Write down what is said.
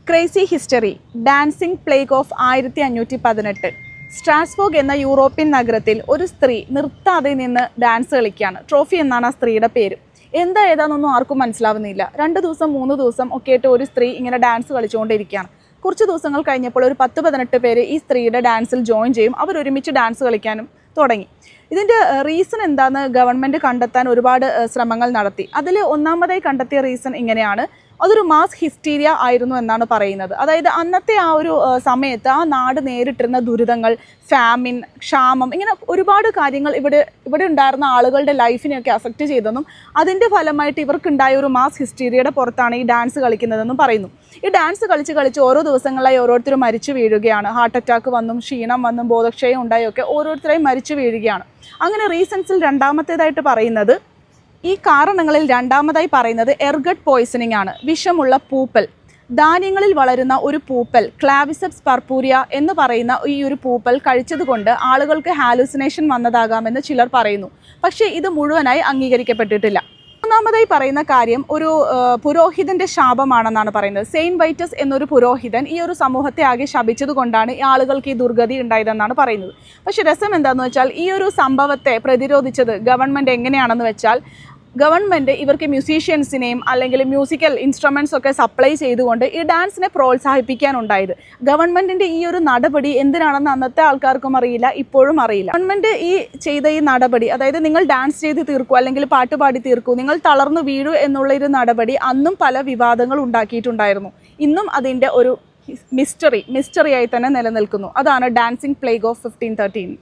Crazy history dancing plague of 1518. സ്ട്രാസ്ബോർഗ് എന്ന European നഗരത്തിൽ ഒരു സ്ത്രീ നിർത്താതെ നിന്ന് ഡാൻസ് കളിക്കുകയാണ്. ട്രോഫി എന്നാണ് ആ സ്ത്രീയുടെ പേര്. എന്താ ഏതാണെന്നൊന്നും ആർക്കും മനസ്സിലാവുന്നില്ല. 2 ദിവസം 3 ദിവസം ഒക്കെ ആയിട്ട് ഒരു സ്ത്രീ ഇങ്ങനെ ഡാൻസ് കളിച്ചുകൊണ്ടിരിക്കുകയാണ്. കുറച്ച് ദിവസങ്ങൾ കഴിഞ്ഞപ്പോൾ ഒരു 10-18 പേര് ഈ സ്ത്രീയുടെ ഡാൻസിൽ ജോയിൻ ചെയ്യും. അവരൊരുമിച്ച് ഡാൻസ് കളിക്കാനും തുടങ്ങി. ഇതിൻ്റെ റീസൺ എന്താണെന്ന് ഗവൺമെൻറ് കണ്ടെത്താൻ ഒരുപാട് ശ്രമങ്ങൾ നടത്തി. അതിൽ ഒന്നാമതായി കണ്ടെത്തിയ റീസൺ ഇങ്ങനെയാണ്: അതൊരു മാസ് ഹിസ്റ്റീരിയ ആയിരുന്നു എന്നാണ് പറയുന്നത്. അതായത് അന്നത്തെ ആ ഒരു സമയത്ത് ആ നാട് നേരിട്ടിരുന്ന ദുരിതങ്ങൾ, ഫാമിൻ, ക്ഷാമം, ഇങ്ങനെ ഒരുപാട് കാര്യങ്ങൾ ഇവിടെ ഉണ്ടായിരുന്ന ആളുകളുടെ ലൈഫിനെയൊക്കെ അഫക്റ്റ് ചെയ്തെന്നും അതിൻ്റെ ഫലമായിട്ട് ഇവർക്കുണ്ടായ ഒരു മാസ് ഹിസ്റ്റീരിയയുടെ പുറത്താണ് ഈ ഡാൻസ് കളിക്കുന്നതെന്നും പറയുന്നു. ഈ ഡാൻസ് കളിച്ച് ഓരോ ദിവസങ്ങളായി ഓരോരുത്തരും മരിച്ചു വീഴുകയാണ്. ഹാർട്ട് അറ്റാക്ക് വന്നും ക്ഷീണം വന്നും ബോധക്ഷയം ഉണ്ടായൊക്കെ ഓരോരുത്തരായി മരിച്ചു വീഴുകയാണ്. അങ്ങനെ റീസൺസിൽ രണ്ടാമത്തേതായിട്ട് പറയുന്നത്, ഈ കാരണങ്ങളിൽ രണ്ടാമതായി പറയുന്നത് എർഗട്ട് പോയ്സണിംഗ് ആണ്. വിഷമുള്ള പൂപ്പൽ, ധാന്യങ്ങളിൽ വളരുന്ന ഒരു പൂപ്പൽ, ക്ലാവിസെപ്സ് പർപ്പൂരിയ എന്ന് പറയുന്ന ഈ ഒരു പൂപ്പൽ കഴിച്ചതുകൊണ്ട് ആളുകൾക്ക് ഹാലൂസിനേഷൻ വന്നതാകാമെന്ന് ചിലർ പറയുന്നു. പക്ഷേ ഇത് മുഴുവനായി അംഗീകരിക്കപ്പെട്ടിട്ടില്ല. മൂന്നാമതായി പറയുന്ന കാര്യം ഒരു പുരോഹിതൻ്റെ ശാപമാണെന്നാണ് പറയുന്നത്. സെയിൻറ്റ് വൈറ്റസ് എന്നൊരു പുരോഹിതൻ ഈ ഒരു സമൂഹത്തെ ആകെ ശപിച്ചതുകൊണ്ടാണ് ഈ ആളുകൾക്ക് ഈ ദുർഗതി ഉണ്ടായതെന്നാണ് പറയുന്നത്. പക്ഷേ രസം എന്താണെന്ന് വെച്ചാൽ ഈ ഒരു സംഭവത്തെ പ്രതിരോധിച്ചത് ഗവൺമെൻറ് എങ്ങനെയാണെന്ന് വെച്ചാൽ, ഗവൺമെൻറ് ഇവർക്ക് മ്യൂസീഷ്യൻസിനെയും അല്ലെങ്കിൽ മ്യൂസിക്കൽ ഇൻസ്ട്രുമെൻറ്റ്സ് ഒക്കെ സപ്ലൈ ചെയ്തുകൊണ്ട് ഈ ഡാൻസിനെ പ്രോത്സാഹിപ്പിക്കാനുണ്ടായത്. ഗവൺമെൻറ്റിൻ്റെ ഈ ഒരു നടപടി എന്തിനാണെന്ന് അന്നത്തെ ആൾക്കാർക്കും അറിയില്ല, ഇപ്പോഴും അറിയില്ല. ഗവൺമെൻറ് ഈ ചെയ്ത ഈ നടപടി, അതായത് നിങ്ങൾ ഡാൻസ് ചെയ്ത് തീർക്കൂ അല്ലെങ്കിൽ പാട്ടുപാടി തീർക്കൂ, നിങ്ങൾ തളർന്നു വീഴൂ എന്നുള്ളൊരു നടപടി അന്നും പല വിവാദങ്ങൾ ഉണ്ടാക്കിയിട്ടുണ്ടായിരുന്നു. ഇന്നും അതിൻ്റെ ഒരു മിസ്റ്ററിയായി തന്നെ നിലനിൽക്കുന്നു. അതാണ് ഡാൻസിംഗ് പ്ലേഗ് ഓഫ് 1513.